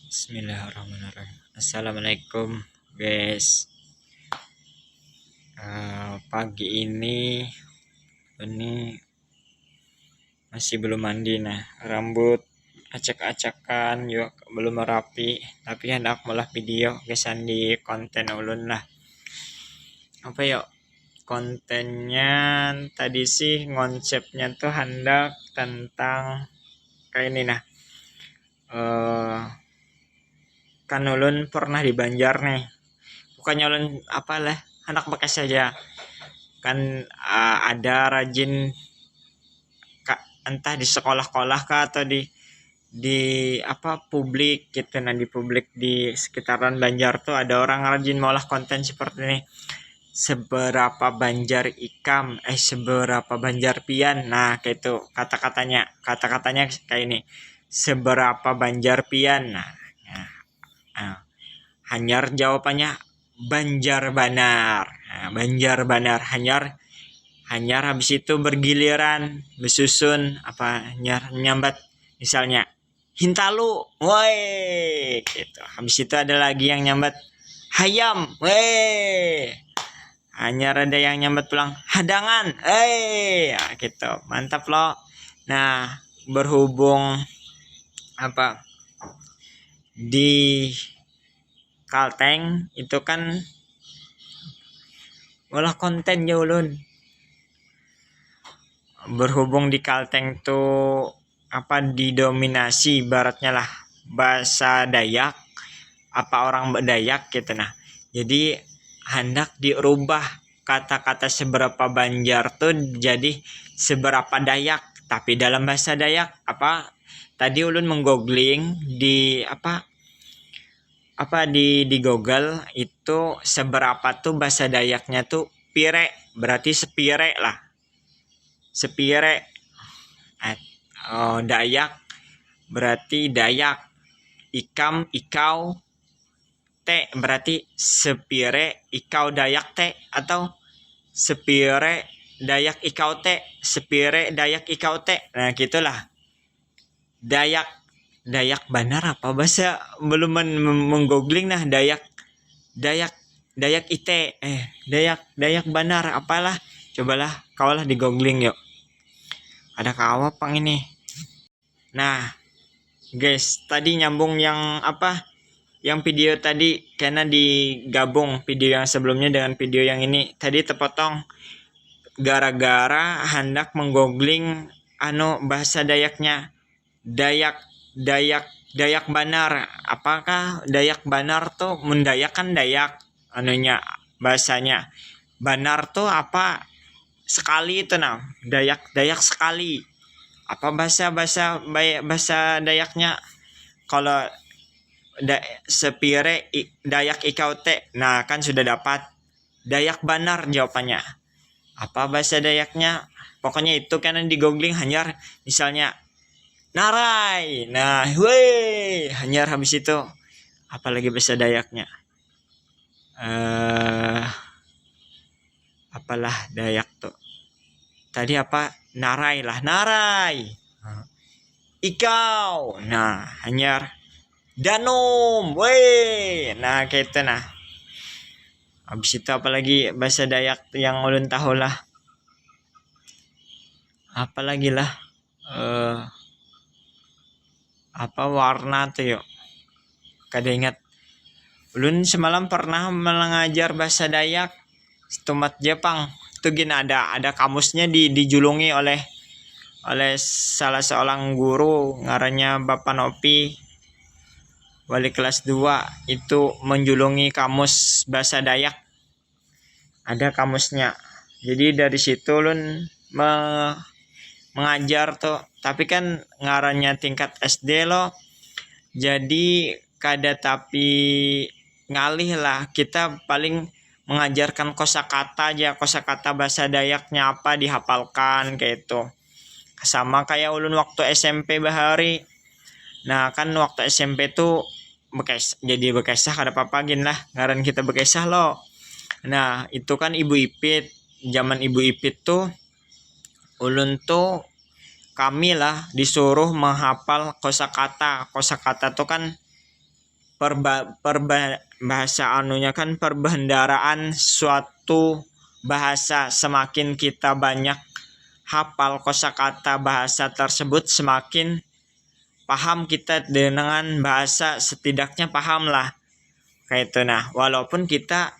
Bismillahirrahmanirrahim. Assalamualaikum guys. Pagi ini masih belum mandi. Nah, rambut acak-acakan juga belum rapi, tapi hendak malah video gesan di konten ulun lah. Apa yuk kontennya tadi sih, konsepnya tuh hendak tentang kayak ini. Nah, kan ulun pernah di Banjar nih, bukannya ulun apalah anak bekas saja kan. Ada rajin entah di sekolah-sekolah kah atau di publik gitu. Nah, di publik di sekitaran Banjar tuh ada orang rajin ngolah konten seperti ini. Seberapa Banjar ikam, seberapa Banjar pian. Nah, kayak itu kata-katanya kayak ini. Seberapa Banjar pian. Nah, hanyar jawabannya Banjar Banar. Nah, Banjar Banar hanyar habis itu bergiliran bersusun nyambat misalnya Hintalu, woi gitu. Habis itu ada lagi yang nyambat Hayam, woi. Hanyar ada yang nyambat pulang Hadangan, ya, gitu. Mantap loh. Nah, berhubung di Kalteng itu kan olah konten ya ulun. Berhubung di Kalteng tuh didominasi baratnya lah bahasa Dayak, orang Dayak gitu. Nah, jadi hendak dirubah kata-kata seberapa Banjar tuh jadi seberapa Dayak, tapi dalam bahasa Dayak. Tadi ulun menggoogling di di Google itu seberapa tuh bahasa Dayaknya tuh pire, berarti sepire lah. Sepire. Dayak berarti Dayak. Ikam, ikau. Te berarti sepire ikau Dayak te, atau sepire Dayak ikau te, sepire Dayak ikau te. Nah, gitulah. Dayak Banar apa bahasa, belum menggoogling. Nah, Dayak ite, Dayak Banar apalah, cobalah kau lah di googling yuk. Ada kawa pang ini. Nah guys, tadi nyambung yang yang video tadi, karena digabung video yang sebelumnya dengan video yang ini. Tadi terpotong gara-gara hendak menggoogling bahasa Dayaknya. Dayak Banar. Apakah Dayak Banar tuh mendayak kan Dayak bahasanya. Banar tuh sekali itu. Nah, Dayak sekali. Bahasa Dayaknya kalau sepire Dayak ikau te. Nah, kan sudah dapat Dayak Banar jawabannya. Bahasa Dayaknya? Pokoknya itu karena di googling hanyar misalnya Narai. Nah, weh, hanyar habis itu apalagi bahasa Dayaknya. Apalah Dayak tuh. Tadi Narai lah, Narai. Ikau. Nah, hanyar Danum, weh. Nah, kayak itu. Nah, habis itu apalagi bahasa Dayak yang ulun tahu lah. Apalagi lah. Warna tuh yuk. Kada ingat. Ulun semalam pernah mengajar bahasa Dayak Tumat Jepang. Itu gini, ada kamusnya dijulungi oleh salah seorang guru ngarannya Bapak Nopi, wali kelas 2. Itu menjulungi kamus bahasa Dayak. Ada kamusnya. Jadi dari situ ulun mengajar tuh, tapi kan ngarannya tingkat SD loh. Jadi kada tapi ngalih lah, kita paling mengajarkan kosakata aja. Kosakata bahasa Dayaknya dihafalkan kayak itu. Sama kayak ulun waktu SMP bahari. Nah, kan waktu SMP tuh jadi bekesah kada apa-apa gin lah, ngaran kita bekesah loh. Nah, itu kan Ibu Ipit. Zaman Ibu Ipit tuh ulun tuh kami lah disuruh menghafal kosakata. Kosakata tuh kan bahasa anunya kan perbendaharaan suatu bahasa. Semakin kita banyak hafal kosakata bahasa tersebut, semakin paham kita dengan bahasa, setidaknya paham lah kayak itu. Nah, walaupun kita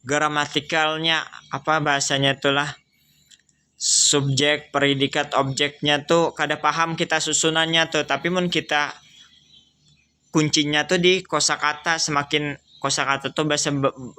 gramatikalnya bahasanya itulah subjek, predikat, objeknya tuh kada paham kita susunannya tuh, tapi mun kita kuncinya tuh di kosakata. Semakin kosakata tuh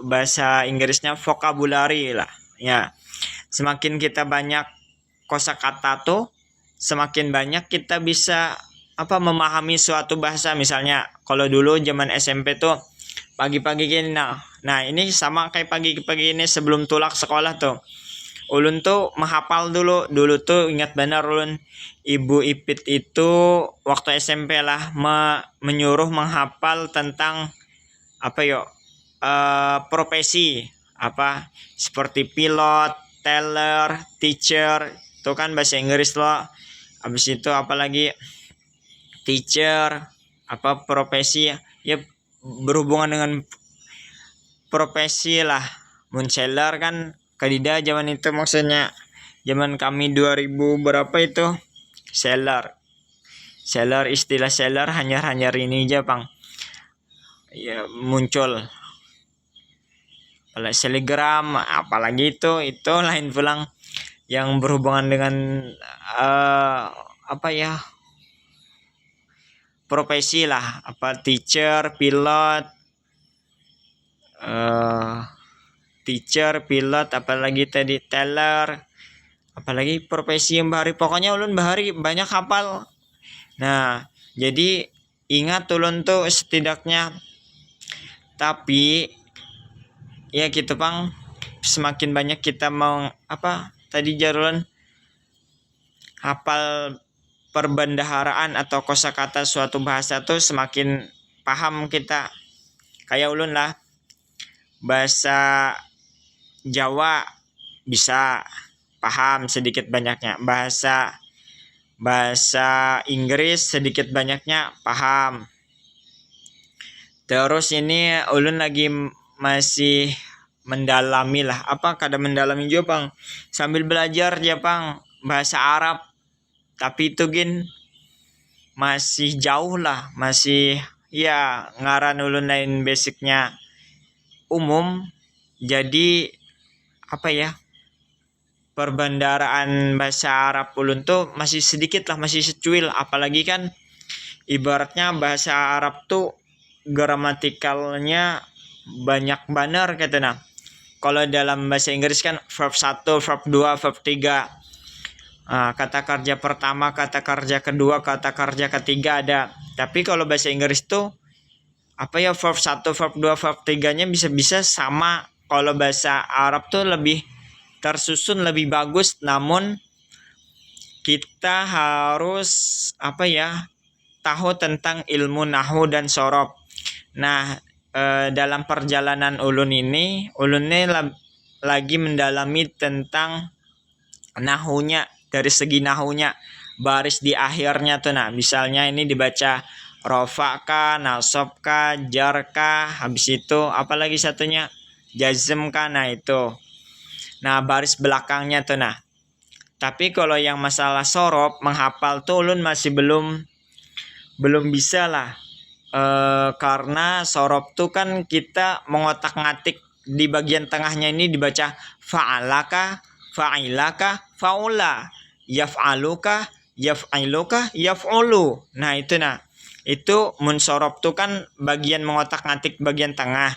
bahasa Inggrisnya vocabulary lah ya. Semakin kita banyak kosakata tuh, semakin banyak kita bisa memahami suatu bahasa. Misalnya kalau dulu zaman SMP tuh pagi-pagi gini, nah ini sama kayak pagi-pagi ini sebelum tulak sekolah tuh, ulun tuh menghafal dulu tuh. Ingat benar ulun, Ibu Ipit itu waktu SMP lah menyuruh menghafal tentang profesi seperti pilot, teller, teacher. Itu kan bahasa Inggris loh. Habis itu apalagi teacher, profesi ya berhubungan dengan profesi lah. Munseller kan kadida zaman itu, maksudnya zaman kami 2000 berapa itu, seller istilah seller hanya ini aja bang ya muncul. Apalagi selegram, apalagi itu lain pulang yang berhubungan dengan profesi lah, teacher, pilot, apalagi tadi teller, apalagi profesi yang bahari. Pokoknya ulun bahari banyak hafal. Nah, jadi ingat ulun tuh setidaknya. Tapi ya gitu bang, semakin banyak kita mau tadi jarulan hafal perbendaharaan atau kosakata suatu bahasa tuh, semakin paham kita. Kayak ulun lah, bahasa Jawa bisa paham sedikit banyaknya, bahasa Inggris sedikit banyaknya paham. Terus ini ulun lagi masih mendalami lah, kada mendalami juga bang, sambil belajar ya bang bahasa Arab. Tapi itu masih jauh lah, masih ya ngaran ulun lain basicnya umum. Jadi perbendaharaan bahasa Arab ulun tuh masih sedikit lah, masih secuil. Apalagi kan ibaratnya bahasa Arab tuh gramatikalnya banyak benar kata. Nah, kalau dalam bahasa Inggris kan verb 1, verb 2, verb 3. Kata kerja pertama, kata kerja kedua, kata kerja ketiga ada. Tapi kalau bahasa Inggris tuh verb 1, verb 2, verb 3-nya bisa sama. Kalau bahasa Arab tuh lebih tersusun, lebih bagus, namun kita harus tahu tentang ilmu nahwu dan sorof. Nah, dalam perjalanan ulun ini lagi mendalami tentang nahunya. Dari segi nahunya, baris di akhirnya tuh, nah misalnya ini dibaca rofa kah, nasab kah, jar kah, habis itu apalagi satunya jazm kah, nah itu. Nah, baris belakangnya tuh. Nah, tapi kalau yang masalah sorof menghafal tuh ulun masih belum bisa lah. Karena sorof tuh kan kita mengotak-ngatik di bagian tengahnya ini dibaca fa'alaka, fa'ilaka, fa'ula, yaf'aluka, yaf'iluka, yaf'ulu. Nah, itu mun sorof tuh kan bagian mengotak-ngatik bagian tengah.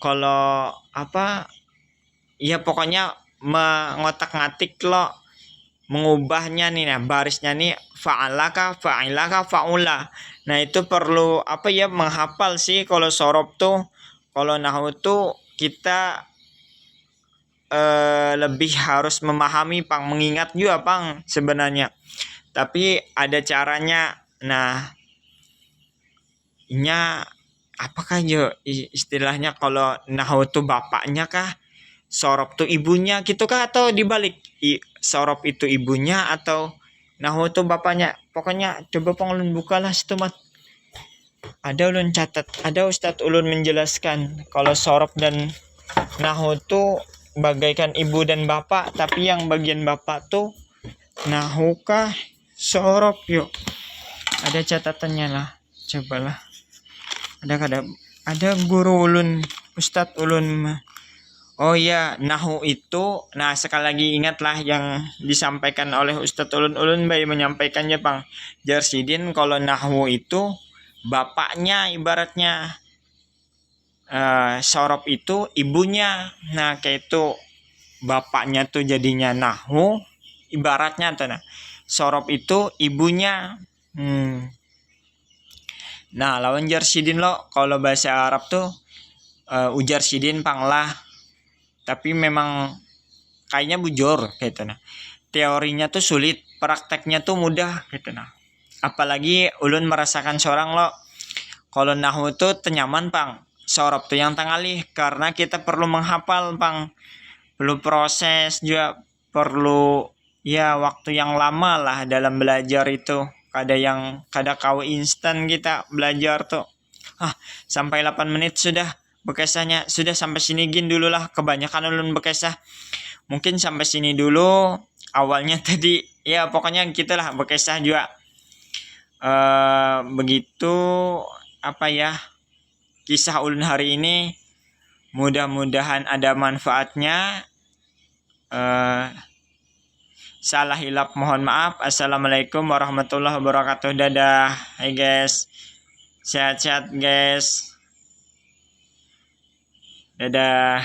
Kalau ya pokoknya mengotak-ngatik lo, mengubahnya nih, nah barisnya nih fa'alaka, fa'ilaka, fa'ula. Nah, itu perlu menghafal sih kalau sorof tuh. Kalau nahwu tuh kita lebih harus memahami pang, mengingat juga pang sebenarnya. Tapi ada caranya. Nah, apakah yo istilahnya, kalau nahwu tuh bapaknya kah, sorof tuh ibunya gitu kah, atau dibalik, sorof itu ibunya atau nahwu tuh bapaknya? Pokoknya coba pengen bukalah situ mat. ada ulun catat, ada Ustadz ulun menjelaskan kalau sorob dan nahu tuh bagaikan ibu dan bapak, tapi yang bagian bapak tuh nahu kah sorob. Yuk, ada catatannya lah, cobalah. Ada guru ulun, Ustadz ulun. Oh iya, nahu itu, nah sekali lagi ingatlah yang disampaikan oleh Ustadz ulun bayi menyampaikannya Bang Jarsidin, kalau nahu itu bapaknya ibaratnya, sorob itu ibunya. Nah kayak itu bapaknya tuh jadinya nahu ibaratnya tuh, nah sorob itu ibunya. Nah lawan Jarsidin lo kalau bahasa Arab tuh ujar sidin panglah, tapi memang kayaknya bujur gitu nah. Teorinya tuh sulit, prakteknya tuh mudah gitu nah. Apalagi ulun merasakan seorang lo, kalau nahu tuh tenyaman Pang, sorob tuh yang tangalih, karena kita perlu menghafal Pang, perlu proses juga, perlu ya waktu yang lama lah dalam belajar itu. Kada kau instan kita belajar tuh. Sampai 8 menit sudah bekesahnya, sudah sampai sini gin dulu lah, kebanyakan ulun bekesah. Mungkin sampai sini dulu awalnya tadi, ya pokoknya gitulah bekesah juga. Begitu apa ya kisah ulun hari ini, mudah-mudahan ada manfaatnya. Salah hilap mohon maaf. Assalamualaikum warahmatullahi wabarakatuh. Dadah. Hai guys, sehat-sehat guys. Dadah.